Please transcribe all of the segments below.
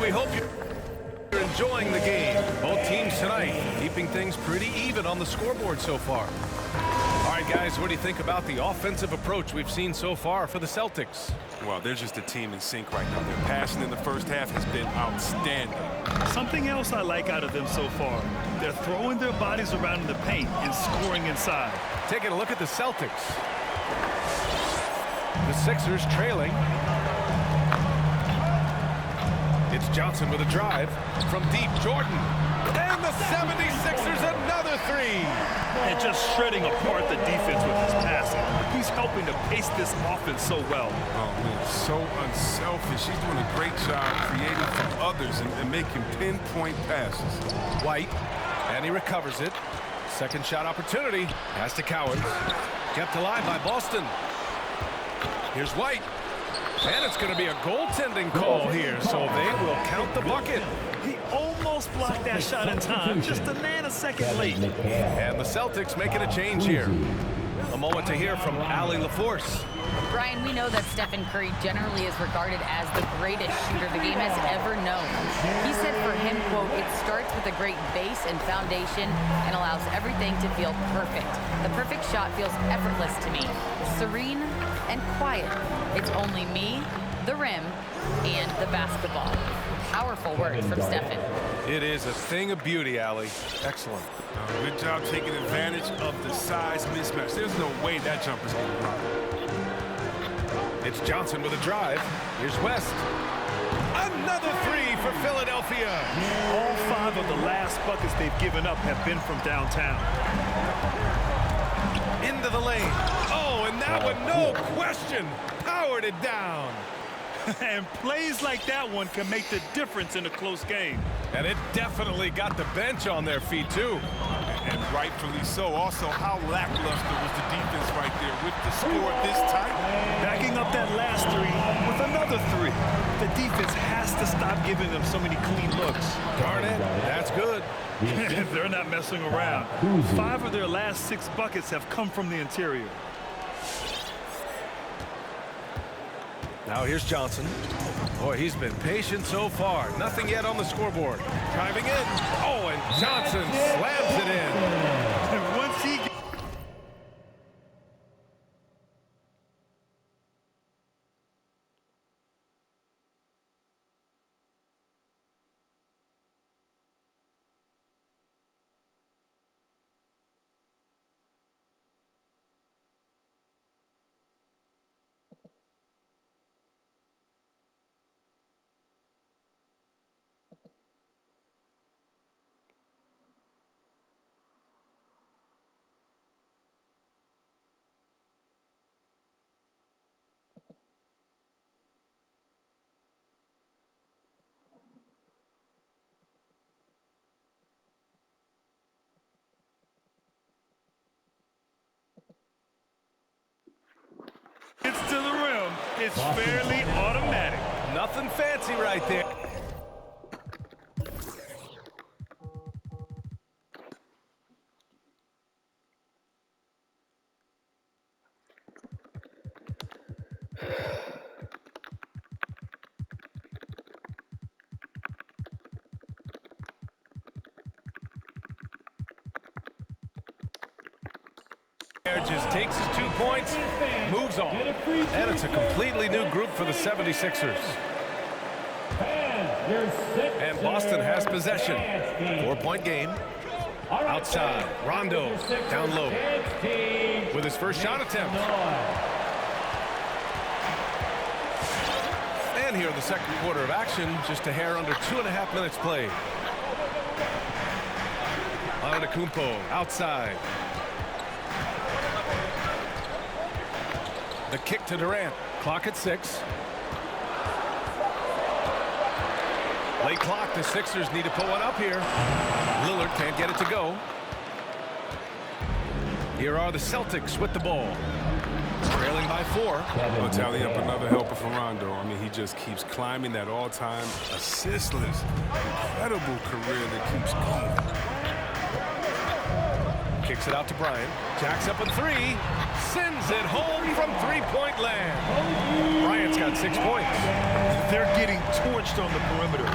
We hope you're enjoying the game. Both teams tonight keeping things pretty even on the scoreboard so far. All right, guys, what do you think about the offensive approach we've seen so far for the Celtics? Well, they're just a team in sync right now. Their passing in the first half has been outstanding. Something else I like out of them so far, they're throwing their bodies around in the paint and scoring inside. Taking a look at the Celtics. The Sixers trailing. It's Johnson with a drive from deep. Jordan. And the 76ers another three. And just shredding apart the defense with his passing. He's helping to pace this offense so well. Oh, man, so unselfish. He's doing a great job creating from others and making pinpoint passes. White, and he recovers it. Second shot opportunity. Pass to Coward. Kept alive by Boston. Here's White. And it's going to be a goaltending call here, so they will count the bucket. He almost blocked that shot in time, just a nanosecond late. And the Celtics making a change here. A moment to hear from Allie LaForce. Brian, we know that Stephen Curry generally is regarded as the greatest shooter the game has ever known. He said for him, quote, "It starts with a great base and foundation and allows everything to feel perfect. The perfect shot feels effortless to me, serene and quiet. It's only me, the rim, and the basketball." Powerful words from Stephen. It is a thing of beauty, Allie. Excellent. Good job taking advantage of the size mismatch. There's no way that jumper's going to block. It's Johnson with a drive. Here's West. Another three for Philadelphia. All 5 of the last buckets they've given up have been from downtown. Into the lane. Oh, and that one, no question, powered it down. And plays like that one can make the difference in a close game. And it definitely got the bench on their feet, too. And rightfully so. Also, how lackluster was the defense right there with the score this tight. Backing up that last three with another three. The defense has to stop giving them so many clean looks. Darn it, that's good. They're not messing around. 5 of their last 6 buckets have come from the interior. Now here's Johnson. Boy, he's been patient so far. Nothing yet on the scoreboard. Driving in. Oh, and Johnson slams it in. And once he gets to the rim, it's fairly automatic. Nothing fancy right there. Just takes his 2 points, moves on. And it's a completely new group for the 76ers. And Boston has possession. 4-point game. Outside, Rondo down low with his first shot attempt. And here in the second quarter of action, just a hair under 2.5 minutes played. Antetokounmpo outside. The kick to Durant. Clock at 6. Late clock. The Sixers need to put one up here. Lillard can't get it to go. Here are the Celtics with the ball. Trailing by 4. We'll tally up another helper for Rondo. I mean, he just keeps climbing that all-time assist list. Incredible career that keeps going. Kicks it out to Bryant. Jacks up a three. Sends it home from three-point land. Bryant's got 6 points. They're getting torched on the perimeter.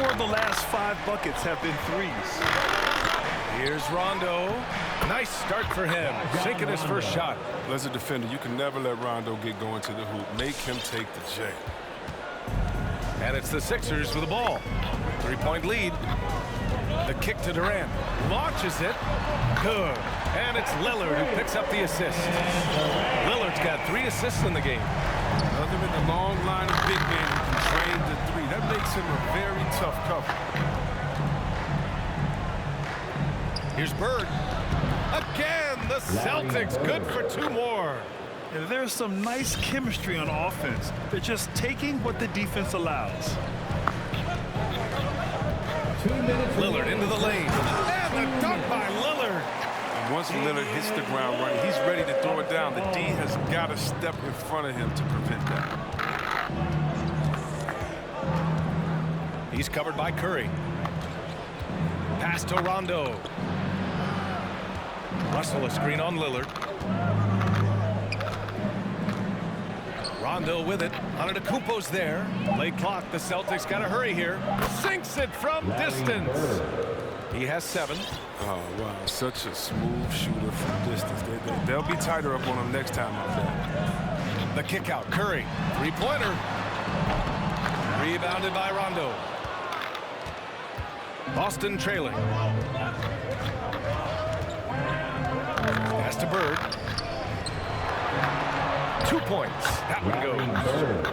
4 of the last 5 buckets have been threes. Here's Rondo. Nice start for him. Sinking his first shot. As a defender, you can never let Rondo get going to the hoop. Make him take the J. And it's the Sixers with the ball. 3-point lead. The kick to Durant. Launches it. Good. And it's Lillard who picks up the assist. Lillard's got 3 assists in the game. Other than the long line of big men who can train the three, that makes him a very tough cover. Here's Bird. Again, the Celtics good for 2 more. And there's some nice chemistry on offense. They're just taking what the defense allows. Lillard into the lane. And the dunk by Lillard. And once Lillard hits the ground running, he's ready to throw it down. The D has got to step in front of him to prevent that. He's covered by Curry. Pass to Rondo. Russell a screen on Lillard. Rondo with it. Antetokounmpo's there. Late clock. The Celtics got to hurry here. Sinks it from distance. He has 7. Oh, wow. Such a smooth shooter from distance. They'll be tighter up on him next time out there. The kick out. Curry. 3-pointer. Rebounded by Rondo. Boston trailing. Pass to Bird. 2 points. That one goes.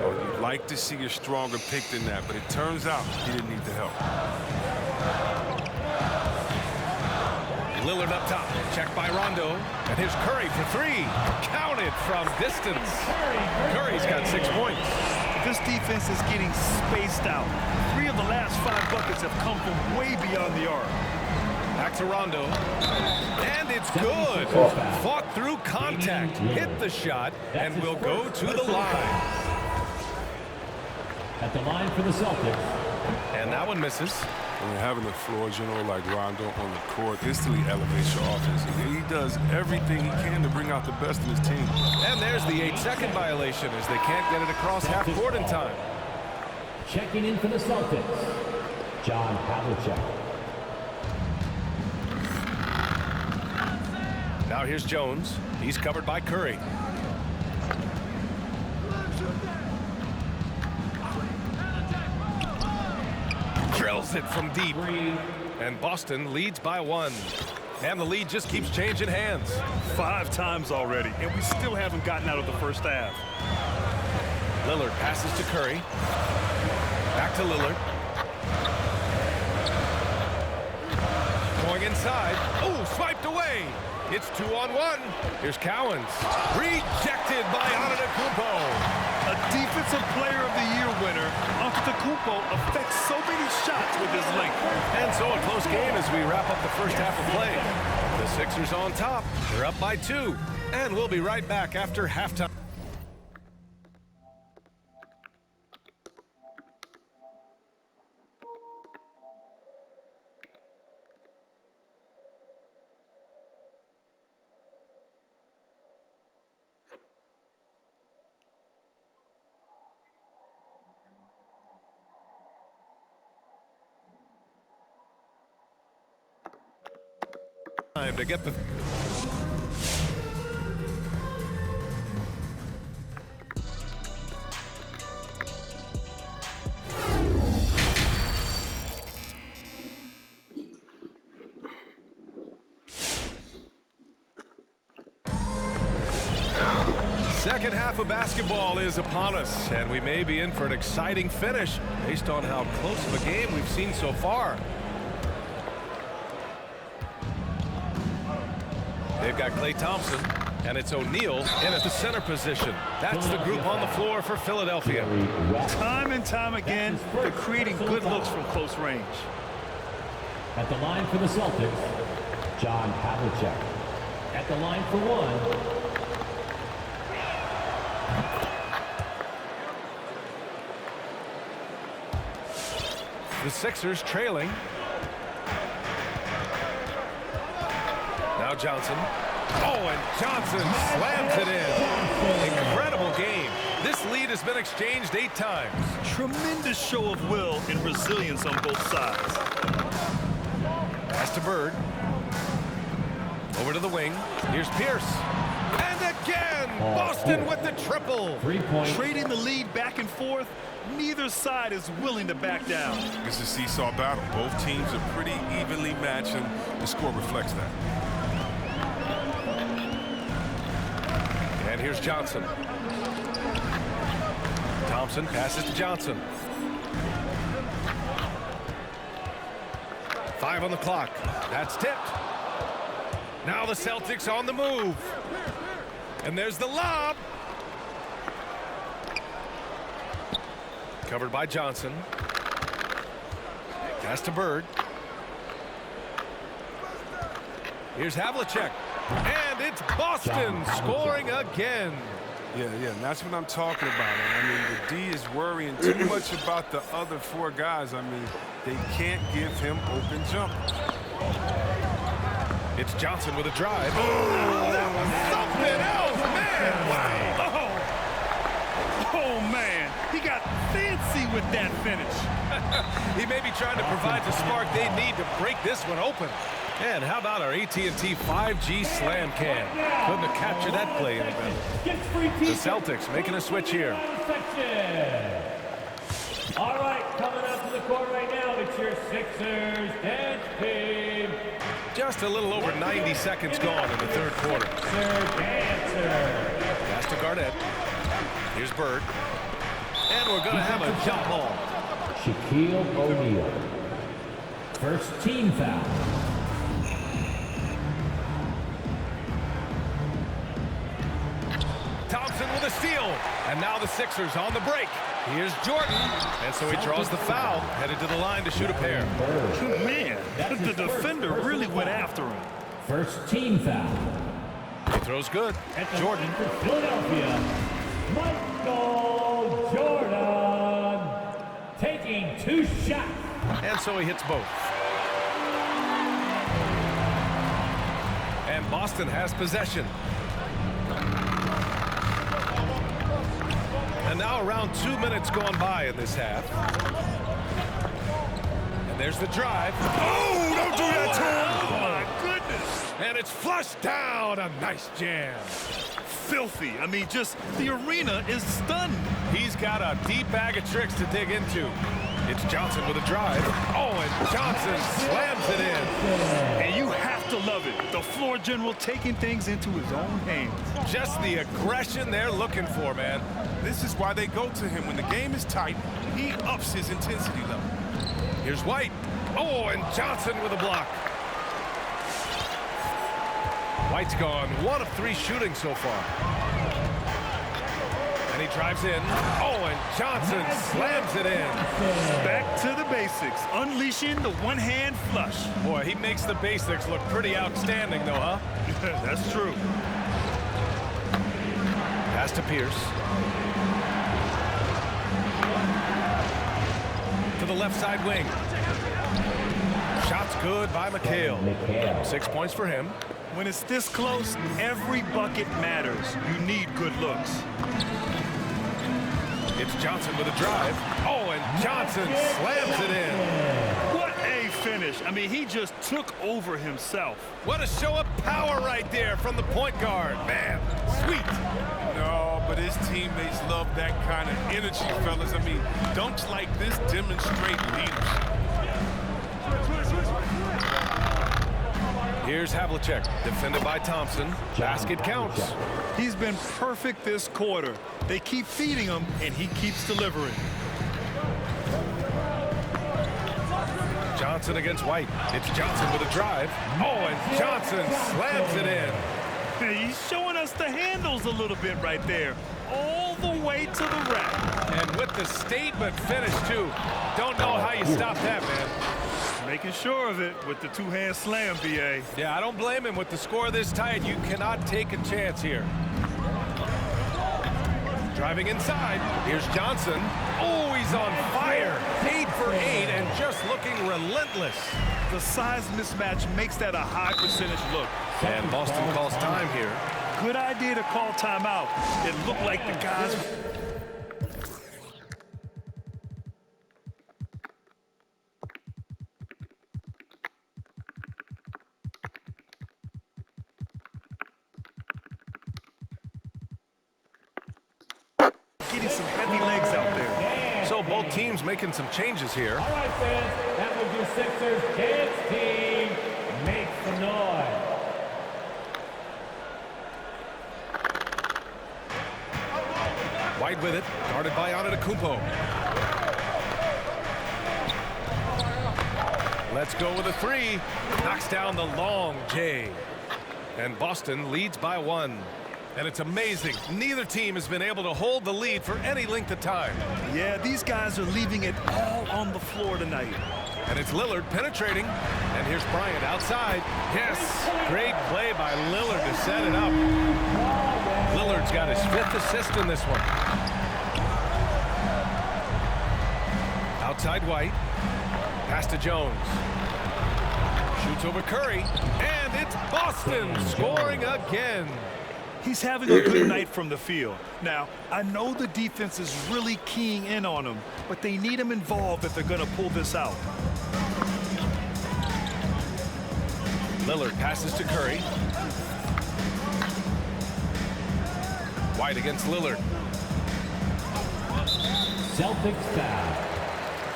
Oh, you'd like to see a stronger pick than that, but it turns out he didn't need the help. Lillard up top. Checked by Rondo. And here's Curry for 3. Counted from distance. Curry's got 6 points. This defense is getting spaced out. 3 of the last 5 buckets have come from way beyond the arc. Back to Rondo. And it's good. Fought through contact. Hit the shot and will go to the line. At the line for the Celtics. And that one misses. When you're having a floor general like Rondo on the court, instantly elevates your offense. And he does everything he can to bring out the best in his team. And there's the 8-second violation as they can't get it across half court in time. Checking in for the Celtics, John Havlicek. Now here's Jones. He's covered by Curry. Drills it from deep. And Boston leads by 1. And the lead just keeps changing hands. 5 times already, and we still haven't gotten out of the first half. Lillard passes to Curry. Back to Lillard. Going inside. Oh, swiped away. It's 2-on-1. Here's Cowens. Rejected by Antetokounmpo. A Defensive Player of the Year winner, Antetokounmpo affects so many shots with his length. And so a close game as we wrap up the first half of play. The Sixers on top. They're up by 2. And we'll be right back after halftime. Time to get the second half of basketball is upon us, and we may be in for an exciting finish based on how close of a game we've seen so far. They've got Klay Thompson, and it's O'Neal in at the center position. That's the group on the floor for Philadelphia. Time and time again, they're creating good looks from close range. At the line for the Celtics, John Havlicek. At the line for 1. The Sixers trailing. Now Johnson. Oh, and Johnson slams it in. Incredible game. This lead has been exchanged 8 times. Tremendous show of will and resilience on both sides. Pass to Bird. Over to the wing. Here's Pierce. And again, Boston with the triple. 3 points. Trading the lead back and forth, neither side is willing to back down. It's a seesaw battle. Both teams are pretty evenly matched, and the score reflects that. And here's Johnson. Thompson passes to Johnson. 5 on the clock. That's tipped. Now the Celtics on the move. And there's the lob. Covered by Johnson. Pass to Bird. Here's Havlicek. And it's Boston scoring again. Yeah, and that's what I'm talking about. I mean, the D is worrying too much about the other 4 guys. I mean, they can't give him open jumpers. It's Johnson with a drive. Oh, that was something else, man. Wow. Oh, man. He got fancy with that finish. He may be trying to provide the spark they need to break this one open. And how about our AT&T 5G Slam Cam? Couldn't have captured that play any better. The Celtics making a switch here. All right, coming out to the court right now, it's your Sixers dance team. Just a little over 90 seconds gone in the third quarter. Pass to Garnett. Here's Bird. And we're going to have a jump ball. Shaquille O'Neal. First team foul. Thompson with a steal. And now the Sixers on the break. Here's Jordan. And so he draws the foul, headed to the line to shoot a pair. Man, the defender really went after him. First team foul. He throws good. Jordan. For Philadelphia, Michael Jordan taking 2 shots. And so he hits both. And Boston has possession. And now around 2 minutes gone by in this half. And there's the drive. Oh, don't do that to him. Oh, my goodness. And it's flushed down. A nice jam. Filthy. I mean, just the arena is stunned. He's got a deep bag of tricks to dig into. It's Johnson with a drive. Oh, and Johnson slams it in. And you have to love it. The floor general taking things into his own hands. Just the aggression they're looking for, man. This is why they go to him. When the game is tight, he ups his intensity level. Here's White. Oh, and Johnson with a block. White's gone 1 of 3 shooting so far. And he drives in. Oh, and Johnson slams it in. Back to the basics. Unleashing the one-hand flush. Boy, he makes the basics look pretty outstanding, though, huh? That's true. Pass to Pierce. To the left side wing. Shot's good by McHale. 6 points for him. When it's this close, every bucket matters. You need good looks. It's Johnson with a drive. Oh, and Johnson slams it in. What a finish. I mean, he just took over himself. What a show of power right there from the point guard. Man, sweet. No, but his teammates love that kind of energy, fellas. I mean, dunks like this demonstrate leadership. Here's Havlicek, defended by Thompson. Basket counts. He's been perfect this quarter. They keep feeding him, and he keeps delivering. Johnson against White. It's Johnson with a drive. Oh, and Johnson slams it in. He's showing us the handles a little bit right there. All the way to the rack. And with the statement finish, too. Don't know how you stop that, man. Making sure of it with the two-hand slam, B.A. Yeah, I don't blame him. With the score this tight, you cannot take a chance here. Driving inside. Here's Johnson. Oh, he's on fire. 8 for 8 and just looking relentless. The size mismatch makes that a high percentage look. And Boston calls time here. Good idea to call timeout. It looked like the guys... getting some heavy legs out there. So both teams making some changes here. All right, fans, that was your Sixers dance team. Make some noise. White with it, guarded by Antetokounmpo. Let's go with a three. Knocks down the long J. And Boston leads by 1. And it's amazing. Neither team has been able to hold the lead for any length of time. Yeah, these guys are leaving it all on the floor tonight. And it's Lillard penetrating. And here's Bryant outside. Yes, great play by Lillard to set it up. Lillard's got his 5th assist in this one. Outside White. Pass to Jones. Shoots over Curry. And it's Boston scoring again. He's having a good night from the field. Now, I know the defense is really keying in on him, but they need him involved if they're going to pull this out. Lillard passes to Curry. White against Lillard. Celtics foul.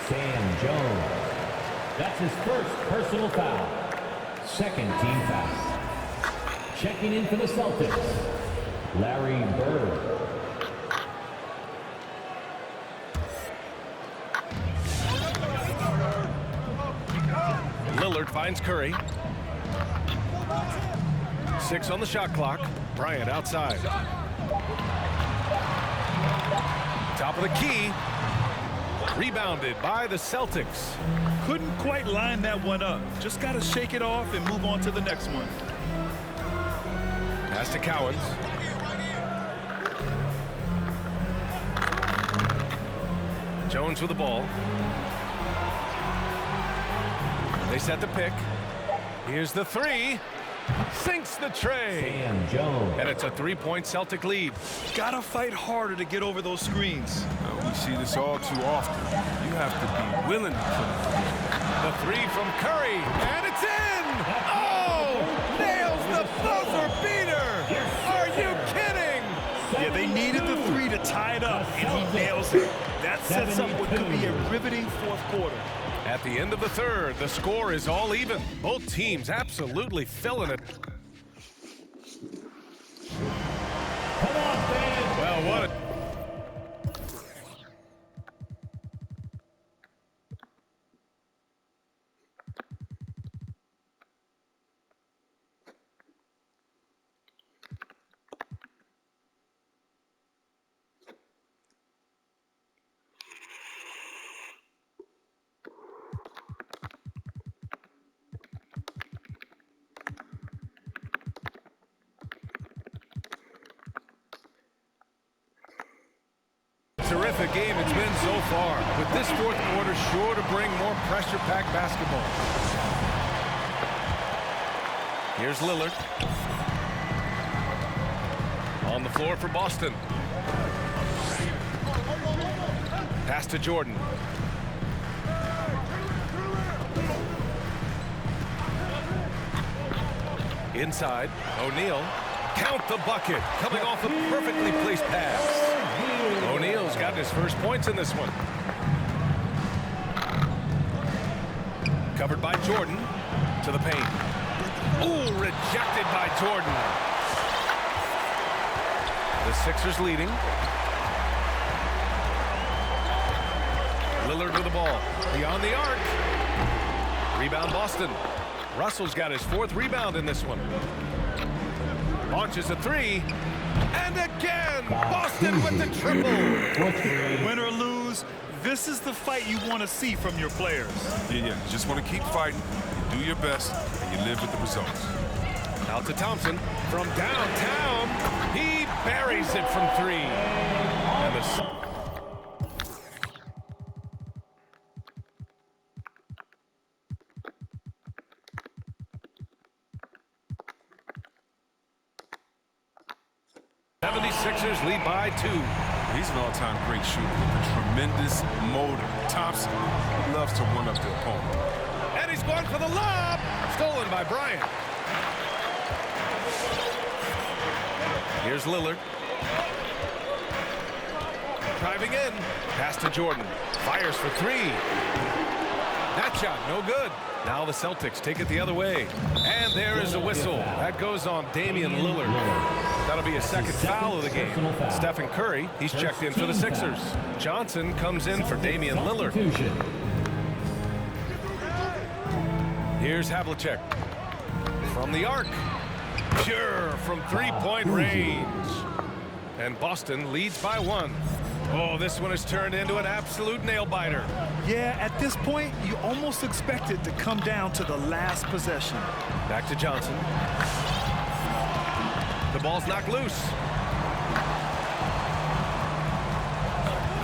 Sam Jones. That's his first personal foul. Second team foul. Checking in for the Celtics, Larry Bird. Lillard finds Curry. 6 on the shot clock. Bryant outside. Top of the key. Rebounded by the Celtics. Couldn't quite line that one up. Just got to shake it off and move on to the next one. Pass to Cowens. Jones with the ball. They set the pick. Here's the three. Sinks the tray. Sam Jones. And it's a 3-point Celtic lead. Gotta fight harder to get over those screens. We see this all too often. You have to be willing to put it in. The three from Curry. And it's in! Oh! Nails the buzzer beater! Are you kidding? Yeah, they needed the three to tie it up, and he nails it. That sets up what could be a riveting fourth quarter. At the end of the third, the score is all even. Both teams absolutely filling it. Come on, fans. Well, what a... Terrific game it's been so far, with this fourth quarter sure to bring more pressure-packed basketball. Here's Lillard. On the floor for Boston. Pass to Jordan. Inside, O'Neal. Count the bucket, coming off a perfectly placed pass. O'Neal's got his first points in this one. Covered by Jordan to the paint. Ooh, rejected by Jordan. The Sixers leading. Lillard with the ball. Beyond the arc. Rebound Boston. Russell's got his 4th rebound in this one. Launches a three. And again, Boston with the triple. Win or lose, this is the fight you want to see from your players. Yeah, you just want to keep fighting, you do your best, and you live with the results. Out to Thompson from downtown. He buries it from 3. And the... 76ers lead by 2. He's an all-time great shooter with a tremendous motor. Thompson, he loves to one-up the opponent. And he's going for the lob. Stolen by Bryant. Here's Lillard. Driving in. Pass to Jordan. Fires for 3. That shot, no good. Now the Celtics take it the other way. And there is a whistle. That goes on Damian Lillard. That'll be a second foul of the game. Stephen Curry, he's checked in for the Sixers. Johnson comes in for Damian Lillard. Here's Havlicek. From the arc. Pure from three-point range. And Boston leads by 1. Oh, this one has turned into an absolute nail-biter. Yeah, at this point, you almost expect it to come down to the last possession. Back to Johnson. The ball's knocked loose.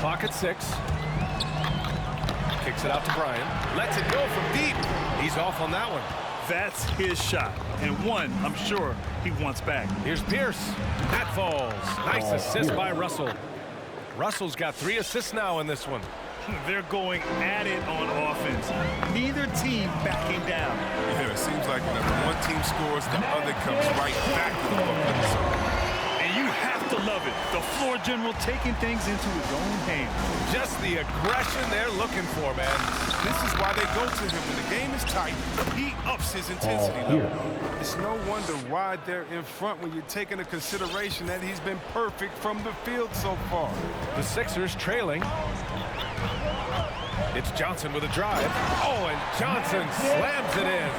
Clock at 6. Kicks it out to Bryant. Lets it go from deep. He's off on that one. That's his shot, and one I'm sure he wants back. Here's Pierce. That falls. Nice assist by Russell. Russell's got 3 assists now in this one. They're going at it on offense. Neither team backing down. Yeah, it seems like whenever one team scores, the other comes right back to the book. And you have to love it. The floor general taking things into his own hands. Just the aggression they're looking for, man. This is why they go to him. When the game is tight, he ups his intensity level. It's no wonder why they're in front when you're taking into consideration that he's been perfect from the field so far. The Sixers trailing. It's Johnson with a drive. Oh, and Johnson slams it in.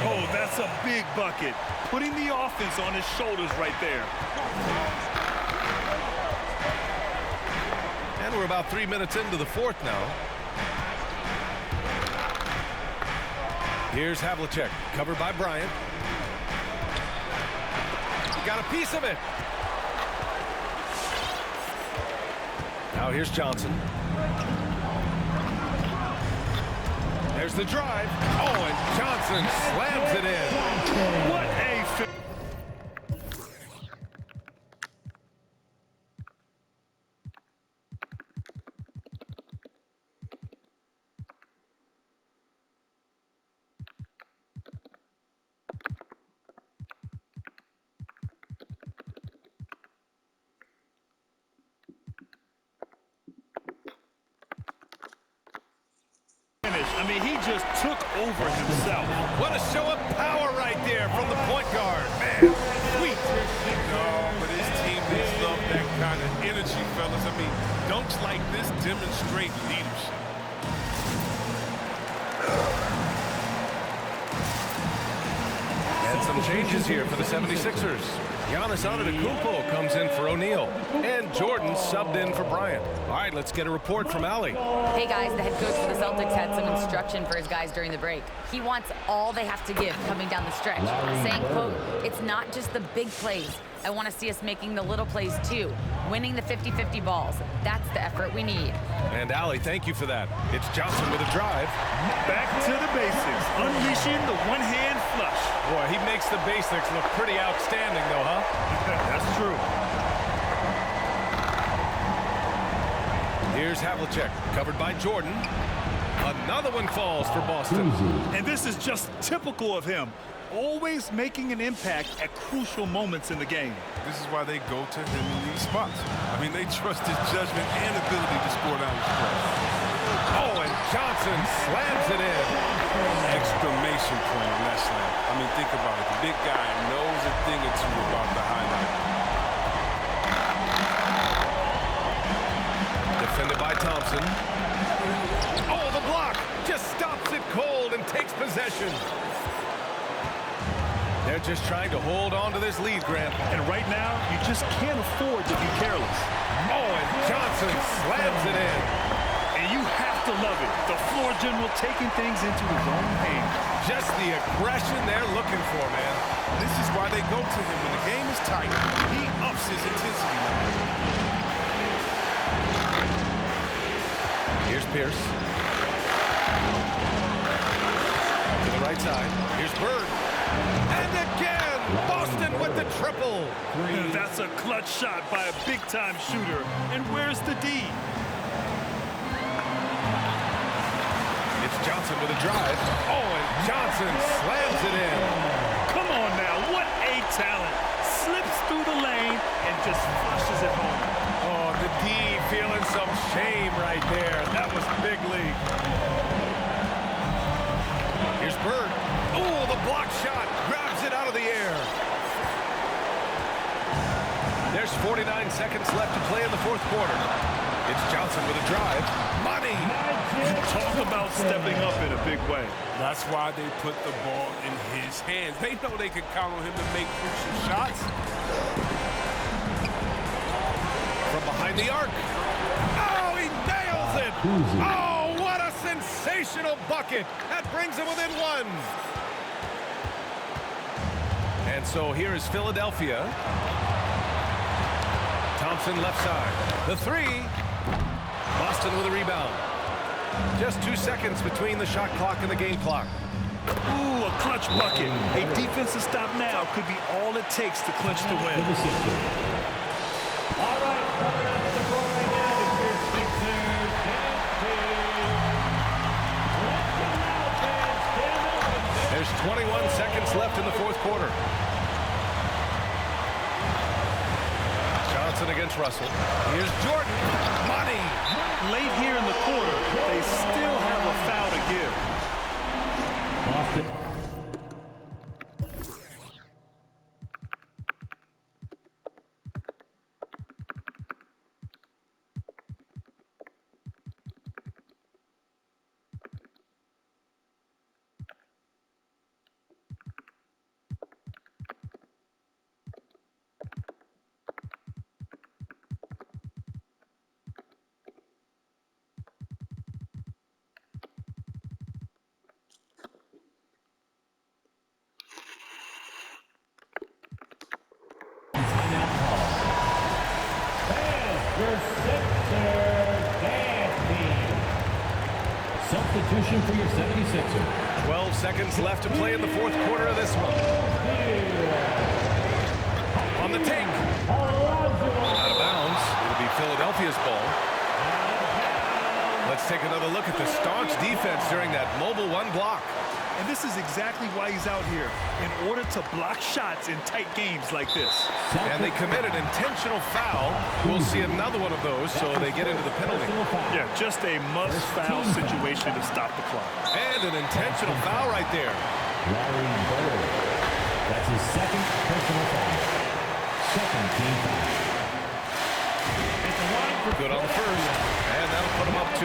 Oh, that's a big bucket. Putting the offense on his shoulders right there. And we're about 3 minutes into the 4th now. Here's Havlicek, covered by Bryant. He got a piece of it. Now here's Johnson. There's the drive. Oh, and Johnson slams it in. What a I mean, he just took over himself. What a show of power right there from the point guard. Man, sweet. No, but his teammates love that kind of energy, fellas. I mean, dunks like this demonstrate leadership. And some changes here for the 76ers. Giannis Antetokounmpo comes in for O'Neal. And Jordan subbed in for Bryant. All right, let's get a report from Allie. Hey guys, the head coach for the Celtics had some instruction for his guys during the break. He wants all they have to give coming down the stretch, saying, quote, it's not just the big plays. I want to see us making the little plays too, winning the 50-50 balls. That's the effort we need. And Allie, thank you for that. It's Johnson with a drive. Back to the basics, unleashing the one-hand flush. Boy, he makes the basics look pretty outstanding though, huh? That's true. Here's Havlicek, covered by Jordan. Another one falls for Boston. And this is just typical of him. Always making an impact at crucial moments in the game. This is why they go to him in these spots. I mean, they trust his judgment and ability to score down the stretch. Oh, and Johnson slams it in. Exclamation point on that slam. I mean, think about it. The big guy knows a thing or two about the highlight. Defended by Thompson. Oh, the block just stops it cold and takes possession. They're just trying to hold on to this lead, Grant. And right now, you just can't afford to be careless. Oh, and Johnson slams it in. And you have to love it. The floor general taking things into his own hands. Just the aggression they're looking for, man. This is why they go to him. When the game is tight, he ups his intensity level. Here's Pierce. To the right side. Here's Bird. And again, Boston with the triple. That's a clutch shot by a big-time shooter. And where's the D? It's Johnson with a drive. Oh, and Johnson slams it in. Come on now, what a talent. Slips through the lane and just flushes it home. Oh, the D feeling some shame right there. That was big league. Here's Bird. Oh, the block shot. Grabs it out of the air. There's 49 seconds left to play in the fourth quarter. It's Johnson with a drive. Money. Talk about stepping up in a big way. That's why they put the ball in his hands. They know they can count on him to make crucial shots. From behind the arc. Oh, he nails it. Oh, what a sensational bucket. That brings him within one. And so here is Philadelphia. Thompson left side. The three. Boston with a rebound. Just 2 seconds between the shot clock and the game clock. Ooh, a clutch bucket. A defensive stop now could be all it takes to clinch the win. All right, coming out of the floor right now is your Sixers. There's 21 seconds left in the fourth quarter. Johnson against Russell. Here's Jordan. Money. Late here in the quarter, they still have a foul to give. Boston. Substitution for your 76ers. 12 seconds left to play in the fourth quarter of this one. On the take. Out of bounds. It'll be Philadelphia's ball. Let's take another look at the staunch defense during that mobile one block. And this is exactly why he's out here, in order to block shots in tight games like this. And they committed intentional foul. We'll see another one of those, so they get into the penalty. Yeah, just a must-foul situation to stop the clock. And an intentional foul right there. Larry Bird. That's his second personal foul. Second team foul. Good on the first. And that'll put him up 2.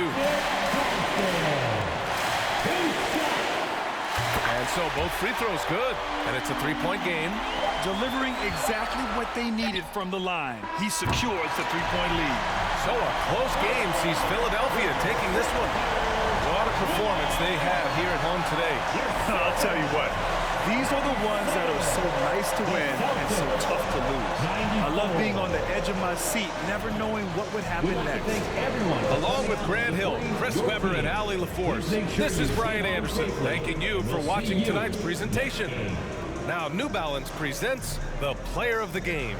And so both free throws good. And it's a 3-point game. Delivering exactly what they needed from the line. He secures the 3-point lead. So a close game sees Philadelphia taking this one. What a performance they have here at home today. I'll tell you what. These are the ones that are so nice to win and so tough to lose. I love being on the edge of my seat, never knowing what would happen next. Along with Grant Hill, Chris Webber, and Allie LaForce, this is Brian Anderson thanking you for watching tonight's presentation. Now, New Balance presents the Player of the Game.